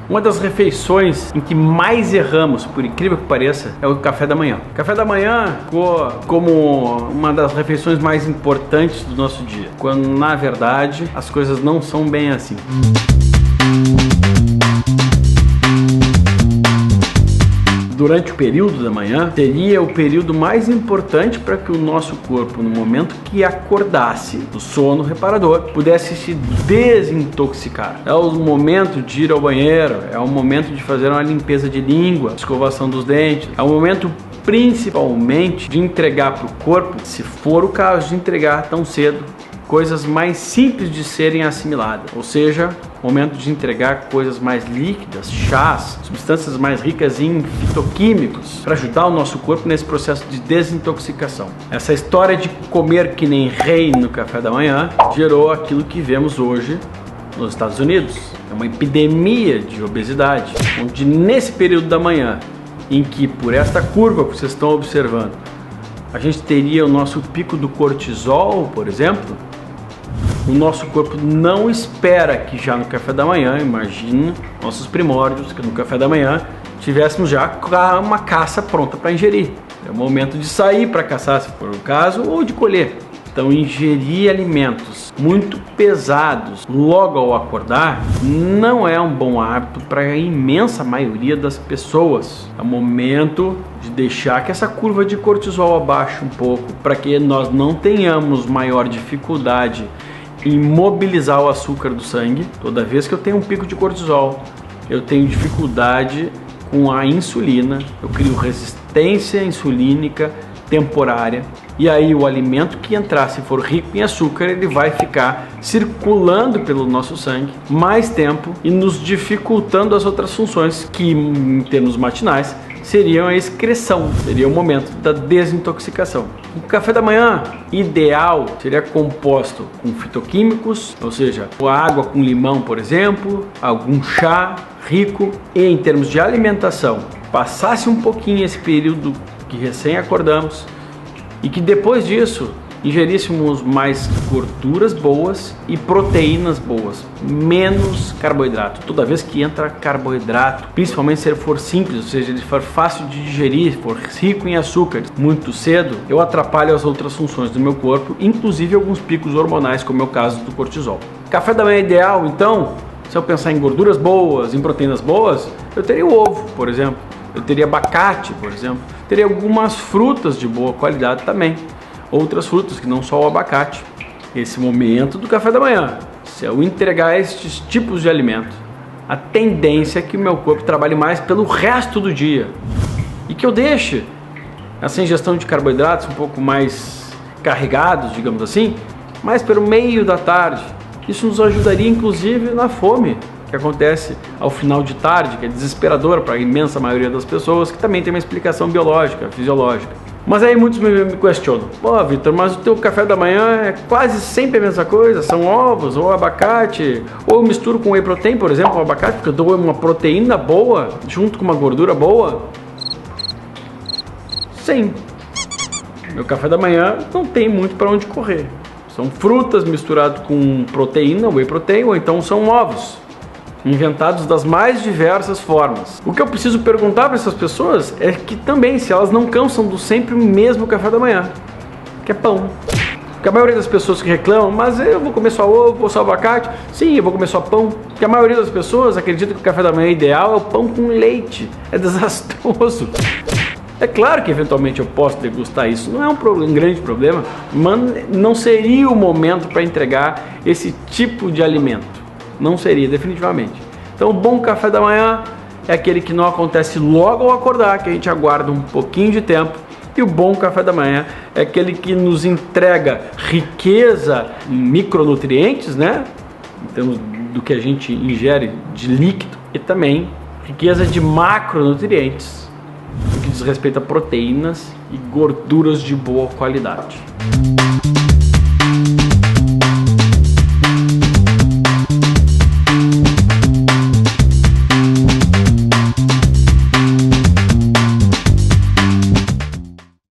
Uma das refeições em que mais erramos, por incrível que pareça, é o café da manhã. O café da manhã ficou como uma das refeições mais importantes do nosso dia, quando na verdade as coisas não são bem assim. Durante o período da manhã, seria o período mais importante para que o nosso corpo, no momento que acordasse do sono reparador, pudesse se desintoxicar. É o momento de ir ao banheiro, é o momento de fazer uma limpeza de língua, escovação dos dentes, é o momento principalmente de entregar para o corpo, se for o caso de entregar tão cedo, coisas mais simples de serem assimiladas, ou seja, momento de entregar coisas mais líquidas, chás, substâncias mais ricas em fitoquímicos, para ajudar o nosso corpo nesse processo de desintoxicação. Essa história de comer que nem rei no café da manhã gerou aquilo que vemos hoje nos Estados Unidos. É uma epidemia de obesidade, onde nesse período da manhã, em que por esta curva que vocês estão observando, a gente teria o nosso pico do cortisol, por exemplo, o nosso corpo não espera que já no café da manhã, imagina nossos primórdios, que no café da manhã tivéssemos já uma caça pronta para ingerir. É o momento de sair para caçar, se for o caso, ou de colher. Então, ingerir alimentos muito pesados logo ao acordar não é um bom hábito para a imensa maioria das pessoas. É o momento de deixar que essa curva de cortisol abaixe um pouco, para que nós não tenhamos maior dificuldade em mobilizar o açúcar do sangue. Toda vez que eu tenho um pico de cortisol, eu tenho dificuldade com a insulina, eu crio resistência insulínica temporária, e aí o alimento que entrar, se for rico em açúcar, ele vai ficar circulando pelo nosso sangue mais tempo e nos dificultando as outras funções que, em termos matinais, seriam a excreção, seria o momento da desintoxicação. O café da manhã ideal seria composto com fitoquímicos, ou seja, a água com limão, por exemplo, algum chá rico, e em termos de alimentação, passasse um pouquinho esse período que recém acordamos e que depois disso ingeríssemos mais gorduras boas e proteínas boas, menos carboidrato. Toda vez que entra carboidrato, principalmente se ele for simples, ou seja, ele for fácil de digerir, for rico em açúcar, muito cedo, eu atrapalho as outras funções do meu corpo, inclusive alguns picos hormonais, como é o caso do cortisol. Café da manhã ideal, então, se eu pensar em gorduras boas, em proteínas boas, eu teria o ovo, por exemplo, eu teria abacate, por exemplo, teria algumas frutas de boa qualidade também. Outras frutas que não só o abacate. Esse momento do café da manhã, se eu entregar estes tipos de alimento, a tendência é que o meu corpo trabalhe mais pelo resto do dia e que eu deixe essa ingestão de carboidratos um pouco mais carregados, digamos assim, mais pelo meio da tarde. Isso nos ajudaria inclusive na fome que acontece ao final de tarde, que é desesperadora para a imensa maioria das pessoas, que também tem uma explicação biológica, fisiológica. Mas aí muitos me questionam: pô, Vitor, mas o teu café da manhã é quase sempre a mesma coisa, são ovos ou abacate, ou eu misturo com whey protein, por exemplo, o abacate, porque eu dou uma proteína boa junto com uma gordura boa? Sim, meu café da manhã não tem muito para onde correr, são frutas misturadas com proteína, whey protein, ou então são ovos inventados das mais diversas formas. O que eu preciso perguntar para essas pessoas é que também, se elas não cansam do sempre o mesmo café da manhã, que é pão. Porque a maioria das pessoas que reclamam: mas eu vou comer só ovo ou só abacate. Sim, eu vou comer só pão. Porque a maioria das pessoas acredita que o café da manhã ideal é o pão com leite. É desastroso. É claro que eventualmente eu posso degustar isso, não é um grande problema, mas não seria o momento para entregar esse tipo de alimento. Não seria, definitivamente. Então, o bom café da manhã é aquele que não acontece logo ao acordar, que a gente aguarda um pouquinho de tempo. E o bom café da manhã é aquele que nos entrega riqueza em micronutrientes, né? Em termos do que a gente ingere de líquido, e também riqueza de macronutrientes, no que diz respeito a proteínas e gorduras de boa qualidade.